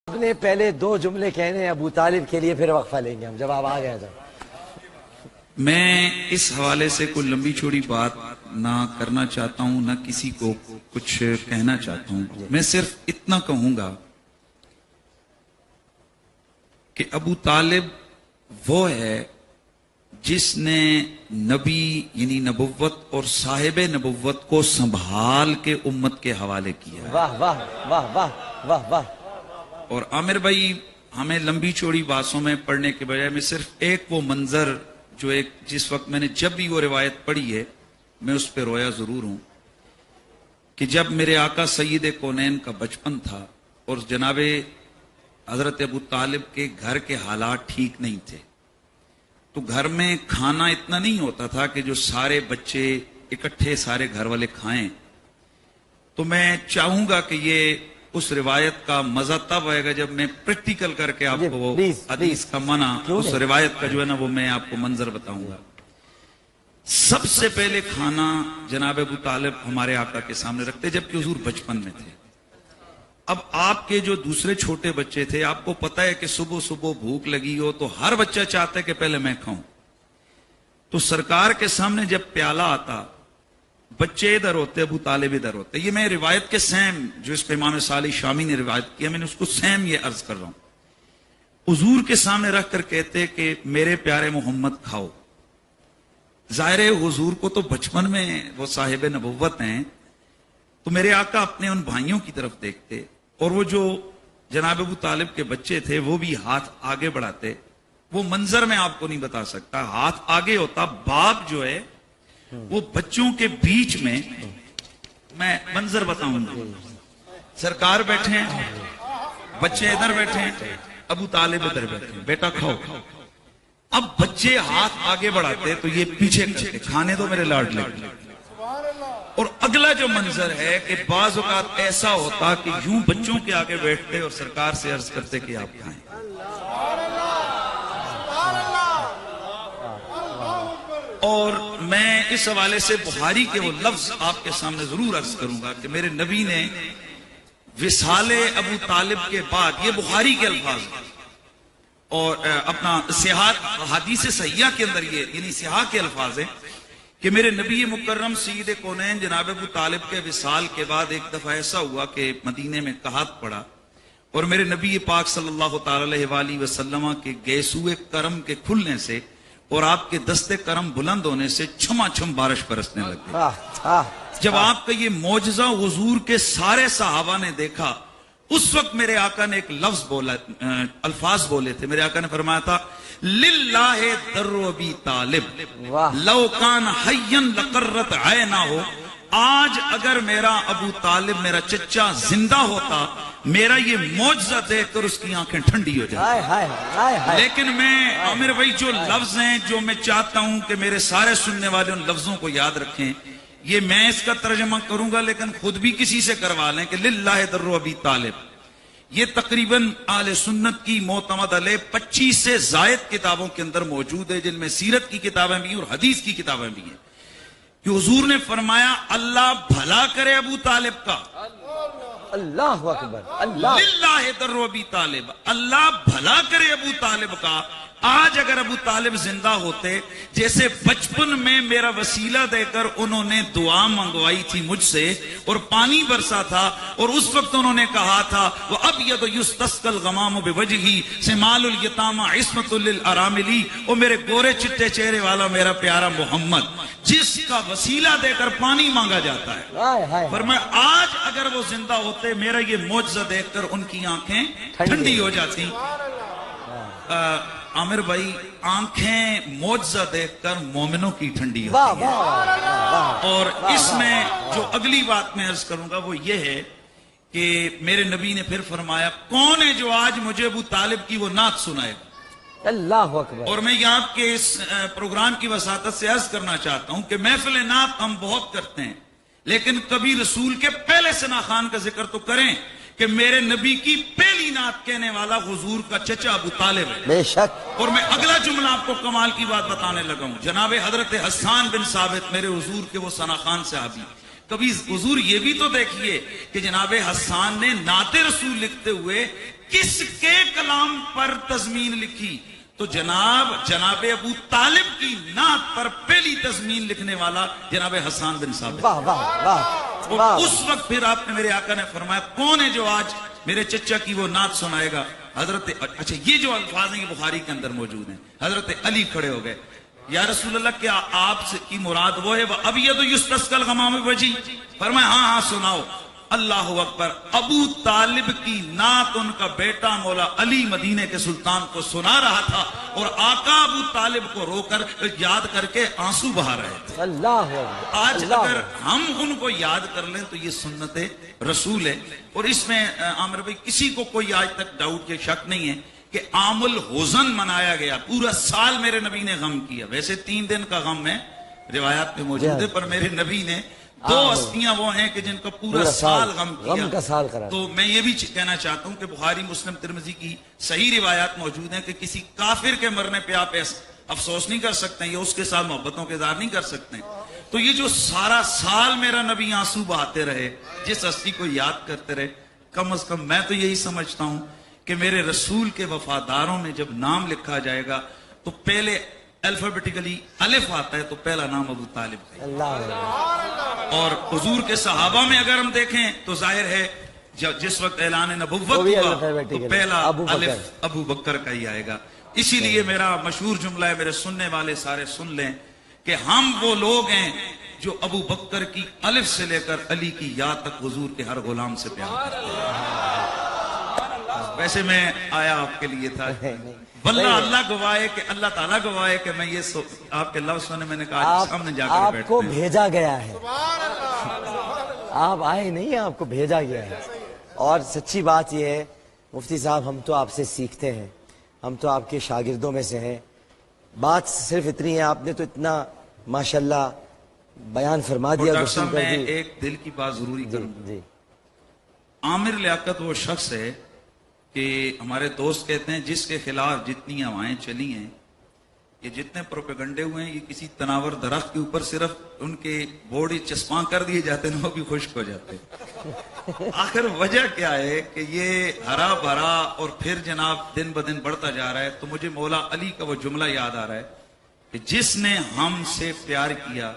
آپ نے پہلے دو جملے کہنے ہیں ابو طالب کے لیے، پھر وقفہ لیں گے ہم جب آپ آ گئے جب. میں اس حوالے سے کوئی لمبی چوڑی بات نہ کرنا چاہتا ہوں، نہ کسی کو کچھ کہنا چاہتا ہوں. میں صرف اتنا کہوں گا کہ ابو طالب وہ ہے جس نے نبی یعنی نبوت اور صاحب نبوت کو سنبھال کے امت کے حوالے کیا. واہ واہ واہ واہ واہ واہ. اور عامر بھائی، ہمیں لمبی چوڑی باتوں میں پڑھنے کے بجائے میں صرف ایک وہ منظر جو جس وقت میں نے جب بھی وہ روایت پڑھی ہے میں اس پہ رویا ضرور ہوں کہ جب میرے آقا سید کونین کا بچپن تھا اور جناب حضرت ابو طالب کے گھر کے حالات ٹھیک نہیں تھے، تو گھر میں کھانا اتنا نہیں ہوتا تھا کہ جو سارے بچے اکٹھے سارے گھر والے کھائیں. تو میں چاہوں گا کہ یہ اس روایت کا مزہ تب آئے گا جب میں پریکٹیکل کر کے آپ کو وہ حدیث کا معنی اس روایت کا جو ہے نا وہ میں آپ کو منظر بتاؤں گا. سب سے پہلے کھانا جناب ابو طالب ہمارے آقا کے سامنے رکھتے جبکہ حضور بچپن میں تھے. اب آپ کے جو دوسرے چھوٹے بچے تھے، آپ کو پتا ہے کہ صبح صبح بھوک لگی ہو تو ہر بچہ چاہتا ہے کہ پہلے میں کھاؤں. تو سرکار کے سامنے جب پیالہ آتا، بچے ادھر ہوتے، ابو طالب ادھر ہوتے. یہ میں روایت کے سیم جو اس پہ امام صالح شامی نے روایت کیا، میں نے اس کو سیم یہ عرض کر رہا ہوں. حضور کے سامنے رکھ کر کہتے کہ میرے پیارے محمد کھاؤ. ظاہر ہے حضور کو تو بچپن میں وہ صاحب نبوت ہیں، تو میرے آقا اپنے ان بھائیوں کی طرف دیکھتے اور وہ جو جناب ابو طالب کے بچے تھے وہ بھی ہاتھ آگے بڑھاتے. وہ منظر میں آپ کو نہیں بتا سکتا، ہاتھ آگے ہوتا، باپ جو ہے وہ بچوں کے بیچ میں منظر بتاؤں گا. سرکار بیٹھے ہیں، بچے ادھر بیٹھے ہیں، ابو طالب ادھر بیٹھے ہیں، بیٹا کھاؤ. اب بچے ہاتھ آگے بڑھاتے تو یہ پیچھے کرتے، کھانے تو میرے لاڈ لگے. اور اگلا جو منظر ہے کہ بعض اوقات ایسا ہوتا کہ یوں بچوں کے آگے بیٹھتے اور سرکار سے عرض کرتے کہ آپ کھائیں. اور میں اس حوالے سے بخاری کے وہ لفظ آپ کے سامنے ضرور عرض کروں گا کہ میرے نبی نے وصال ابو طالب کے بعد، یہ بخاری کے الفاظ اور اپنا حدیث صحیحہ کے اندر یہ یعنی صحیحہ کے الفاظ ہیں کہ میرے نبی مکرم سید کونین جناب ابو طالب کے وصال کے بعد ایک دفعہ ایسا ہوا کہ مدینے میں قحط پڑا اور میرے نبی پاک صلی اللہ تعالی علیہ وآلہ وسلم کے گیسوئے کرم کے کھلنے سے اور آپ کے دستے کرم بلند ہونے سے چھما چھم بارش برسنے لگی. جب آپ کا یہ معجزہ حضور کے سارے صحابہ نے دیکھا، اس وقت میرے آقا نے ایک لفظ بولا، الفاظ بولے تھے. میرے آقا نے فرمایا تھا للہ در ابی طالب لو کان حیا لقرت عینہ. آج اگر میرا ابو طالب میرا چچا زندہ ہوتا، میرا یہ معجزہ دیکھ کر اس کی آنکھیں ٹھنڈی ہو جاتی. لیکن میں عامر بھائی جو لفظ ہیں جو میں چاہتا ہوں کہ میرے سارے سننے والے ان لفظوں کو یاد رکھیں، یہ میں اس کا ترجمہ کروں گا لیکن خود بھی کسی سے کروا لیں کہ للہ در ابی طالب. یہ تقریباً اہل سنت کی معتمد علیہ 25 سے زائد کتابوں کے اندر موجود ہے، جن میں سیرت کی کتابیں بھی ہیں اور حدیث کی کتابیں بھی ہیں، کہ حضور نے فرمایا اللہ بھلا کرے ابو طالب کا. اللہ اکبر. اللہ للہ در ابی طالب، اللہ بھلا کرے ابو طالب کا. آج اگر ابو طالب زندہ ہوتے، جیسے بچپن میں میرا وسیلہ دے کر انہوں نے دعا منگوائی تھی مجھ سے اور پانی برسا تھا، اور اس وقت انہوں نے کہا تھا وَأَبْيَضُ يُسْتَسْقَى الْغَمَامُ بِوَجْهِهِ سِمَالُ الْيَتَامَى عِصْمَةٌ لِلْأَرَامِلِ. اور میرے گورے چٹے چہرے والا میرا پیارا محمد جس کا وسیلہ دے کر پانی مانگا جاتا ہے. فرمایا آج اگر وہ زندہ ہوتے، میرا یہ معجزہ دیکھ کر ان کی آنکھیں ٹھنڈی ہو جاتی. عامر بھائی، آنکھیں معجزہ دیکھ کر مومنوں کی ٹھنڈی ہوتی ہیں. اور اس میں جو اگلی بات میں عرض کروں گا وہ یہ ہے کہ میرے نبی نے پھر فرمایا کون ہے جو آج مجھے ابو طالب کی وہ نعت سنائے گا. اللہ اکبر. اور میں یہاں کے اس پروگرام کی وساطت سے عرض کرنا چاہتا ہوں کہ محفل نعت ہم بہت کرتے ہیں، لیکن کبھی رسول کے پہلے ثنا خان کا ذکر تو کریں کہ میرے نبی کی پہلی نعت کہنے والا حضور کا چچا ابو طالب ہے. بے شک. اور میں اگلا جملہ آپ کو کمال کی بات بتانے لگا ہوں. جناب حضرت حسان بن ثابت میرے حضور کے وہ ثنا خان صحابی، کبھی حضور یہ بھی تو دیکھیے کہ جناب حسان نے نعت رسول لکھتے ہوئے کس کے کلام پر تضمین لکھی؟ تو جناب ابو طالب کی نعت پر پہلی تضمین لکھنے والا جناب حسان بن ثابت. واہ واہ واہ اور اس وقت پھر آپ نے میرے آقا نے فرمایا کون ہے جو آج میرے چچا کی وہ نعت سنائے گا؟ حضرت اچھا یہ جو الفاظ ہیں یہ بخاری کے اندر موجود ہیں. حضرت علی کھڑے ہو گئے، یا رسول اللہ کیا آپ سے کی مراد وہ ہے اب یہ تو یستسقى الغمام بوجھی؟ فرمایا ہاں سناؤ. اللہ اکبر. ابو طالب کی نعت ان کا بیٹا مولا علی مدینے کے سلطان کو سنا رہا تھا اور آقا ابو طالب کو رو کر یاد کر کے آنسو بہا رہے تھے. اللہ آج اگر ہم ان کو یاد کر لیں تو یہ سنت رسول ہے. اور اس میں عامر بھائی کسی کو کوئی آج تک ڈاؤٹ یا شک نہیں ہے کہ عام الحزن منایا گیا. پورا سال میرے نبی نے غم کیا. ویسے 3 دن کا غم ہے روایات میں موجود ہے، پر میرے نبی نے 2 ہستیاں وہ ہیں کہ جن کا پورا سال غم کیا. غم کا سال کرا. تو میں یہ بھی کہنا چاہتا ہوں کہ بخاری مسلم ترمذی کی صحیح روایات موجود ہیں کہ کسی کافر کے مرنے پہ آپ افسوس نہیں کر سکتے ہیں یا اس کے ساتھ محبتوں کے اظہار نہیں کر سکتے ہیں. تو یہ جو سارا سال میرا نبی آنسو بہاتے رہے، جس ہستی کو یاد کرتے رہے، کم از کم میں تو یہی سمجھتا ہوں کہ میرے رسول کے وفاداروں میں جب نام لکھا جائے گا تو پہلے الفابیٹیکلی الف آتا ہے تو پہلا نام ابو طالب ہے. اللہ. اور حضور کے صحابہ میں اگر ہم دیکھیں تو ظاہر ہے جس وقت اعلان نبوت وہ بھی ہوا الفابیٹیکل تو پہلا ابو بکر. الف ابو بکر کا ہی آئے گا. اسی لیے میرا مشہور جملہ ہے، میرے سننے والے سارے سن لیں کہ ہم وہ لوگ ہیں جو ابو بکر کی الف سے لے کر علی کی یا تک حضور کے ہر غلام سے پیار کرتے ہیں. ویسے میں آیا آپ کے لیے تھا، واللہ اللہ گواہ ہے کہ اللہ تعالیٰ گواہ ہے کہ میں یہ آپ کے لفظ سنے میں نے کہا سامنے جا کر آپ بیٹھتے کو ہیں. بھیجا گیا ہے، آپ آئے نہیں، آپ کو بھیجا گیا ہے. اور سچی بات یہ ہے مفتی صاحب، ہم تو آپ سے سیکھتے ہیں، ہم تو آپ کے شاگردوں میں سے ہیں. بات صرف اتنی ہے، آپ نے تو اتنا ماشاءاللہ بیان فرما دیا. ڈاکٹر صاحب میں ایک دل کی بات ضروری کروں. جی. عامر لیاقت وہ شخص ہے کہ ہمارے دوست کہتے ہیں جس کے خلاف جتنی ہوائیں چلی ہیں، یہ جتنے پروپیگنڈے ہوئے ہیں، یہ کسی تناور درخت کے اوپر صرف ان کے بورڈ چسپاں کر دیے جاتے ہیں، وہ بھی خشک ہو جاتے ہیں. آخر وجہ کیا ہے کہ یہ ہرا بھرا اور پھر جناب دن بدن بڑھتا جا رہا ہے. تو مجھے مولا علی کا وہ جملہ یاد آ رہا ہے کہ جس نے ہم سے پیار کیا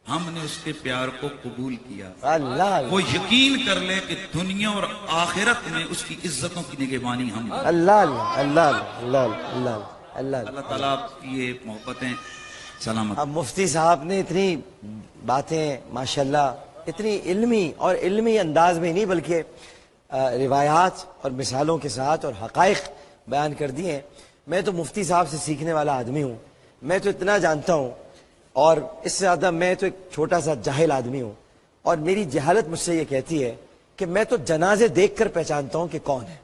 ہم نے اس کے پیار کو قبول کیا. اللہ. وہ یقین کر لے کہ دنیا اور آخرت میں اس کی عزتوں کی نگہبانی ہم. اللہ اللہ اللہ اللہ اللہ. اللہ تعالیٰ آپ کی یہ محبتیں سلامت. اب مفتی صاحب نے اتنی باتیں ماشاءاللہ اتنی علمی اور علمی انداز میں نہیں بلکہ روایات اور مثالوں کے ساتھ اور حقائق بیان کر دی ہیں. میں تو مفتی صاحب سے سیکھنے والا آدمی ہوں. میں تو اتنا جانتا ہوں اور اس سے زیادہ میں تو ایک چھوٹا سا جاہل آدمی ہوں. اور میری جہالت مجھ سے یہ کہتی ہے کہ میں تو جنازے دیکھ کر پہچانتا ہوں کہ کون ہے.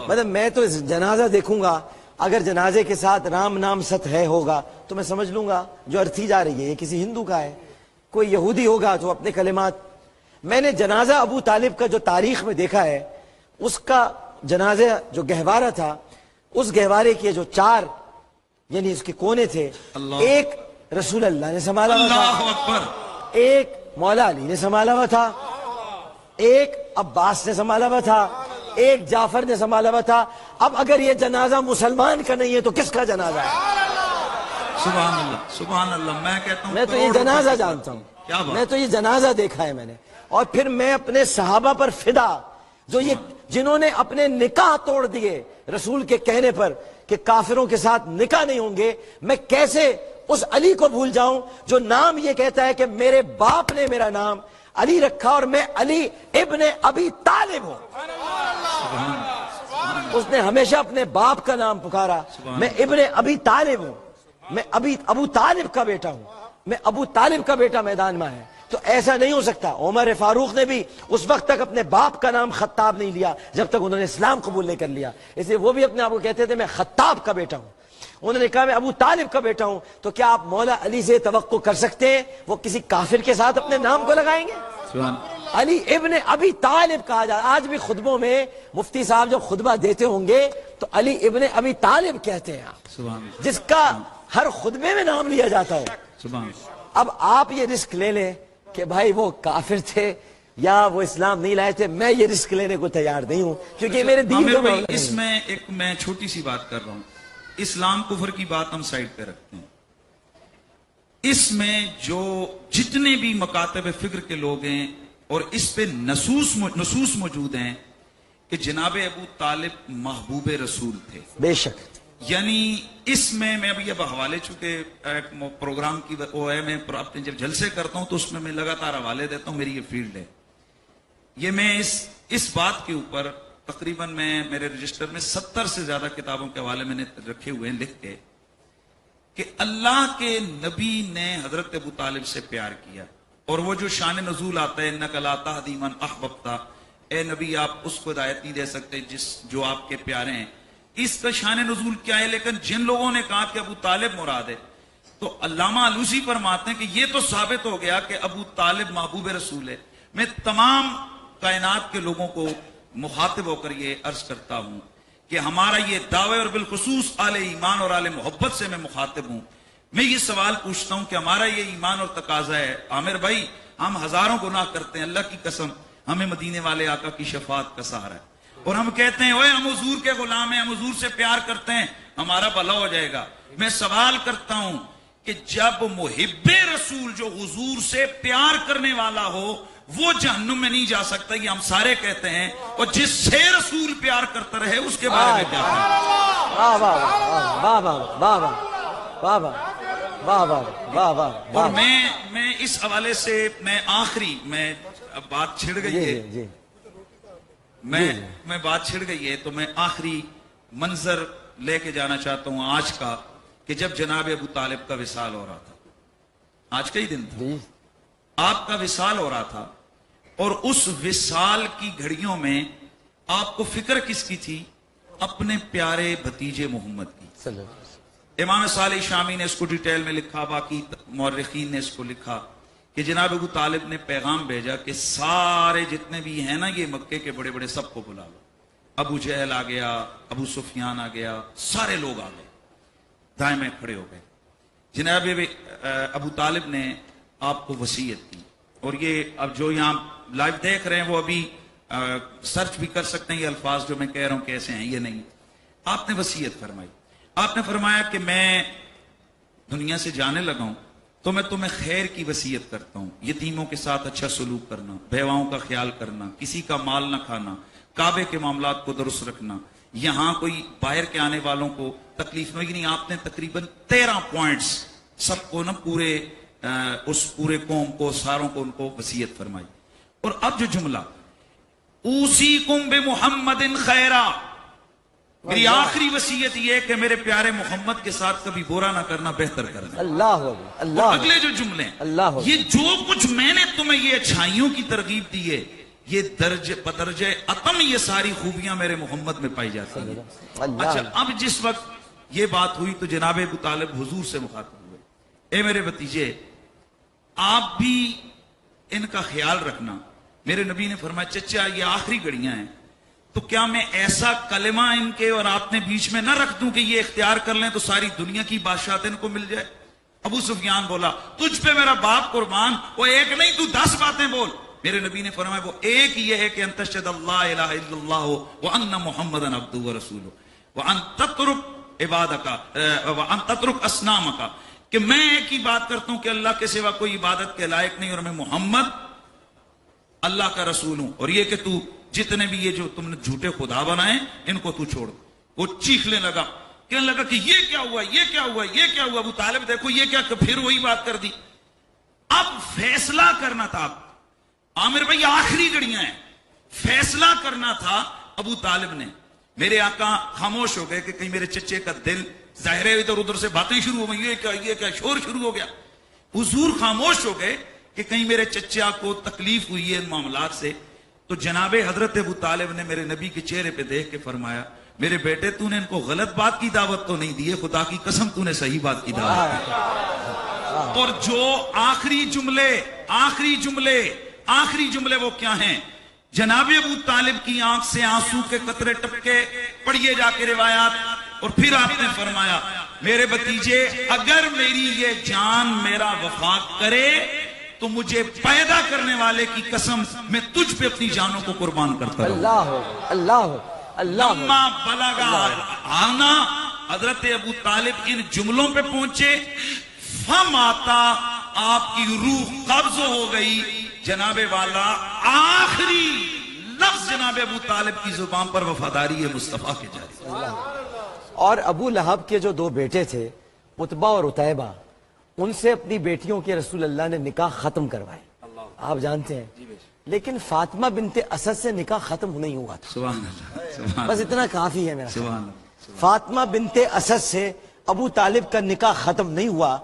مطلب میں تو جنازہ دیکھوں گا، اگر جنازے کے ساتھ رام نام ست ہے ہوگا تو میں سمجھ لوں گا جو ارتھی جا رہی ہے یہ کسی ہندو کا ہے. کوئی یہودی ہوگا تو اپنے کلمات. میں نے جنازہ ابو طالب کا جو تاریخ میں دیکھا ہے، اس کا جنازہ جو گہوارہ تھا، اس گہوارے کے جو 4 یعنی اس کے کونے تھے، ایک رسول اللہ نے سنبھالا ہوا تھا، اللہ اکبر. ایک مولا علی نے سنبھالا ہوا تھا، ایک عباس نے سنبھالا ہوا تھا، ایک جعفر نے سنبھالا ہوا تھا. اب اگر یہ جنازہ مسلمان کا نہیں ہے تو کس کا جنازہ ہے؟ سبحان اللہ سبحان اللہ. میں کہتا ہوں میں تو یہ جنازہ جانتا ہوں، میں تو یہ جنازہ دیکھا ہے میں نے. اور پھر میں اپنے صحابہ پر فدا جو یہ جنہوں نے اپنے نکاح توڑ دیے رسول کے کہنے پر کہ کافروں کے ساتھ نکاح نہیں ہوں گے، میں کیسے اس علی کو بھول جاؤں جو نام یہ کہتا ہے کہ میرے باپ نے میرا نام علی رکھا اور میں علی ابن ابی طالب ہوں. اس نے ہمیشہ اپنے باپ کا نام پکارا. میں ابن ابی طالب ہوں، میں ابو طالب کا بیٹا ہوں، میں ابو طالب کا بیٹا میدان میں ہے. تو ایسا نہیں ہو سکتا. عمر فاروق نے بھی اس وقت تک اپنے باپ کا نام خطاب نہیں لیا جب تک انہوں نے اسلام قبول نہیں کر لیا. اس لیے وہ بھی اپنے آپ کو کہتے تھے میں خطاب کا بیٹا ہوں. انہوں نے کہا میں ابو طالب کا بیٹا ہوں. تو کیا آپ مولا علی سے توقع کر سکتے ہیں وہ کسی کافر کے ساتھ اپنے نام کو لگائیں گے؟ علی ابن ابی طالب کہا جاتا. آج بھی خطبوں میں مفتی صاحب جب خطبہ دیتے ہوں گے تو علی ابن ابی طالب کہتے ہیں آپ، جس کا ہر خطبے میں نام لیا جاتا ہے. اب آپ یہ رسک لے لیں کہ بھائی وہ کافر تھے یا وہ اسلام نہیں لائے تھے، میں یہ رسک لینے کو تیار نہیں ہوں، کیونکہ میرے دین عامر کو بھائی اس میں میں چھوٹی سی بات کر رہا ہوں، اسلام کفر کی بات ہم سائڈ پہ رکھتے ہیں، اس میں جو جتنے بھی مکاتب فکر کے لوگ ہیں اور اس پہ نصوص موجود ہیں کہ جناب ابو طالب محبوب رسول تھے، بے شک، یعنی اس میں ابھی اب حوالے چونکہ پروگرام کی وہ ہے، میں اپنے جب جلسے کرتا ہوں تو اس میں لگاتار حوالے دیتا ہوں، میری یہ فیلڈ ہے، یہ میں اس بات کے اوپر تقریباً میرے رجسٹر میں 70 سے زیادہ کتابوں کے حوالے میں نے رکھے ہوئے ہیں لکھ کے، کہ اللہ کے نبی نے حضرت ابو طالب سے پیار کیا، اور وہ جو شان نزول آتا ہے انک لا تہدی من احببت، اے نبی آپ اس کو ہدایت نہیں دے سکتے جو آپ کے پیارے ہیں، اس کا شان نزول کیا ہے؟ لیکن جن لوگوں نے کہا کہ ابو طالب مراد ہے، تو علامہ علوسی فرماتے ہیں کہ یہ تو ثابت ہو گیا کہ ابو طالب محبوب رسول ہے۔ میں تمام کائنات کے لوگوں کو مخاطب ہو کر یہ عرض کرتا ہوں کہ ہمارا یہ دعوے، اور بالخصوص آل ایمان اور آل محبت سے میں مخاطب ہوں، میں یہ سوال پوچھتا ہوں کہ ہمارا یہ ایمان اور تقاضا ہے، عامر بھائی ہم ہزاروں گناہ کرتے ہیں، اللہ کی قسم ہمیں مدینے والے آقا کی شفاعت کا سہارا ہے، اور ہم کہتے ہیں اوے ہم حضور کے غلام ہیں، ہم حضور سے پیار کرتے ہیں، ہمارا بھلا ہو جائے گا۔ میں سوال کرتا ہوں کہ جب محب رسول جو حضور سے پیار کرنے والا ہو وہ جہنم میں نہیں جا سکتا، یہ ہم سارے کہتے ہیں، اور جس سے رسول پیار کرتا رہے اس کے بارے میں کیا واہ واہ واہ واہ واہ واہ واہ واہ واہ، اور میں اس حوالے سے میں آخری اب بات چھڑ گئی ہے، میں بات چھڑ گئی ہے تو میں آخری منظر لے کے جانا چاہتا ہوں آج کا، کہ جب جناب ابو طالب کا وصال ہو رہا تھا، آج کا ہی دن تھا، آپ کا وصال ہو رہا تھا، اور اس وصال کی گھڑیوں میں آپ کو فکر کس کی تھی؟ اپنے پیارے بھتیجے محمد کی۔ امام صالح شامی نے اس کو ڈیٹیل میں لکھا، باقی مورخین نے اس کو لکھا کہ جناب ابو طالب نے پیغام بھیجا کہ سارے جتنے بھی ہیں نا یہ مکے کے بڑے بڑے سب کو بلا لو، ابو جہل آ گیا، ابو سفیان آ گیا، سارے لوگ آ گئے، دائیں میں کھڑے ہو گئے۔ جناب ابو طالب نے آپ کو وصیت کی، اور یہ اب جو یہاں لائیو دیکھ رہے ہیں وہ ابھی سرچ بھی کر سکتے ہیں، یہ الفاظ جو میں کہہ رہا ہوں کیسے ہیں، یہ نہیں، آپ نے وصیت فرمائی، آپ نے فرمایا کہ میں دنیا سے جانے لگا ہوں تو میں تمہیں خیر کی وصیت کرتا ہوں، یتیموں کے ساتھ اچھا سلوک کرنا، بیواؤں کا خیال کرنا، کسی کا مال نہ کھانا، کعبے کے معاملات کو درست رکھنا، یہاں کوئی باہر کے آنے والوں کو تکلیف نہیں۔ آپ نے تقریباً 13 پوائنٹس سب کو نا اس پورے قوم کو، ساروں کو ان کو وصیت فرمائی۔ اور اب جو جملہ اوصیکم بمحمد خیرا، میری آخری وصیت یہ ہے کہ میرے پیارے محمد کے ساتھ کبھی برا نہ کرنا، بہتر کرنا۔ اللہ اگلے جو جملے اللہ، یہ جو کچھ میں نے تمہیں یہ اچھائیوں کی ترغیب دی ہے، یہ بدرجہ اتم یہ ساری خوبیاں میرے محمد میں پائی جاتی ہیں۔ اچھا، اب جس وقت یہ بات ہوئی تو جناب ابو طالب حضور سے مخاطب ہوئے، اے میرے بھتیجے آپ بھی ان کا خیال رکھنا۔ میرے نبی نے فرمایا چچا یہ آخری گھڑیاں ہیں، تو کیا میں ایسا کلمہ ان کے اور آپ نے بیچ میں نہ رکھ دوں کہ یہ اختیار کر لیں تو ساری دنیا کی بادشاہت ان کو مل جائے؟ ابو سفیان بولا تجھ پہ میرا باپ قربان، وہ ایک نہیں تو 10 باتیں بول۔ میرے نبی نے فرمایا وہ ایک یہ ہے کہ ان تشهد اللہ الہ الا اللہ وان محمدا عبدہ ورسولہ وان تترک عبادک وان تترک اصنامک، کہ میں ایک ہی بات کرتا ہوں کہ اللہ کے سوا کوئی عبادت کے لائق نہیں، اور میں محمد اللہ کا رسول ہوں، اور یہ کہ تو جتنے بھی یہ جو تم نے جھوٹے خدا بنائے ان کو تو چھوڑ۔ وہ چیخنے لگا، کہنے لگا کہ یہ کیا ہوا، یہ کیا ہوا، یہ کیا ہوا؟ ابو طالب دیکھو یہ کیا، پھر وہی بات کر دی۔ اب فیصلہ کرنا تھا، عامر بھائی آخری گھڑیاں ہیں، فیصلہ کرنا تھا ابو طالب نے۔ میرے آقا خاموش ہو گئے کہ کہیں میرے چچے کا دل، ظاہر ہے ادھر ادھر سے باتیں شروع ہو گئی، یہ کیا شور شروع ہو گیا۔ حضور خاموش ہو گئے کہ کہیں میرے چچا کو تکلیف ہوئی ہے ان معاملات سے۔ تو جناب حضرت ابو طالب نے میرے نبی کے چہرے پہ دیکھ کے فرمایا میرے بیٹے تو نے ان کو غلط بات کی دعوت تو نہیں دی ہے، خدا کی قسم تو نے صحیح بات کی دعوت دی۔ اور جو آخری جملے وہ کیا ہیں؟ جناب ابو طالب کی آنکھ سے آنسو کے قطرے ٹپکے، پڑھیے جا کے روایات، اور پھر آپ نے فرمایا میرے بھتیجے اگر میری یہ جان میرا وفا کرے تو مجھے پیدا کرنے والے کی قسم میں تجھ پہ اپنی جانوں کو قربان کرتا ہوں. اللہ اللہ اللہ. لما بلغا آنا، حضرت ابو طالب ان جملوں پہ پہنچے، فماتا، آپ کی روح قبض ہو گئی. جناب والا آخری لفظ جناب ابو طالب کی زبان پر وفاداری ہے مصطفیٰ کے جاری. اور ابو لہب کے جو دو بیٹے تھے عتبہ اور عتیبہ، ان سے اپنی بیٹیوں کے رسول اللہ نے نکاح ختم کروائے، آپ جانتے ہیں. لیکن فاطمہ بنت اسد سے نکاح ختم نہیں ہوا تھا. سبحان اللہ، سبحان بس اتنا کافی ہے میرا. سبحان اللہ. فاطمہ بنت اسد سے ابو طالب کا نکاح ختم نہیں ہوا،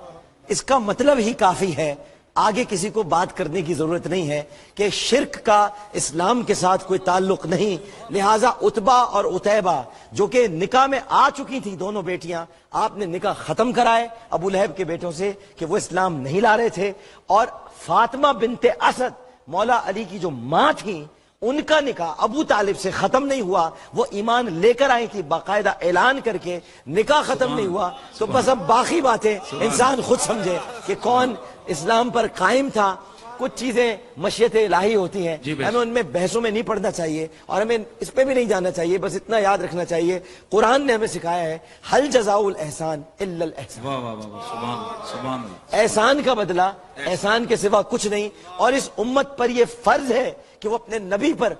اس کا مطلب ہی کافی ہے. آگے کسی کو بات کرنے کی ضرورت نہیں ہے کہ شرک کا اسلام کے ساتھ کوئی تعلق نہیں. لہٰذا عتبہ اور عتیبہ جو کہ نکاح میں آ چکی تھی دونوں بیٹیاں، آپ نے نکاح ختم کرائے ابو لہب کے بیٹوں سے کہ وہ اسلام نہیں لا رہے تھے. اور فاطمہ بنت اسد مولا علی کی جو ماں تھیں، ان کا نکاح ابو طالب سے ختم نہیں ہوا. وہ ایمان لے کر آئی تھی باقاعدہ اعلان کر کے، نکاح ختم نہیں ہوا. تو بس اب باقی باتیں انسان خود سمجھے کہ کون اسلام پر قائم تھا. کچھ چیزیں مشیت الہی ہوتی ہیں، ہمیں ان میں بحثوں میں نہیں پڑھنا چاہیے اور ہمیں اس پہ بھی نہیں جانا چاہیے. بس اتنا یاد رکھنا چاہیے قرآن نے ہمیں سکھایا ہے حل جزاء الاحسان الا الاحسان. واہ واہ واہ، سبحان اللہ، سبحان اللہ. احسان کا بدلہ احسان کے سوا کچھ نہیں. اور اس امت پر یہ فرض ہے کہ وہ اپنے نبی پر،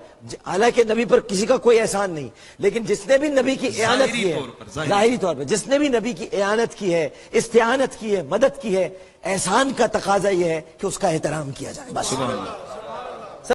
حالانکہ نبی پر کسی کا کوئی احسان نہیں، لیکن جس نے بھی نبی کی اعانت کی ہے، ظاہری طور پر جس نے بھی نبی کی اعانت کی ہے، استعانت کی ہے، مدد کی ہے، احسان کا تقاضا یہ ہے کہ اس کا احترام کیا جائے. بس.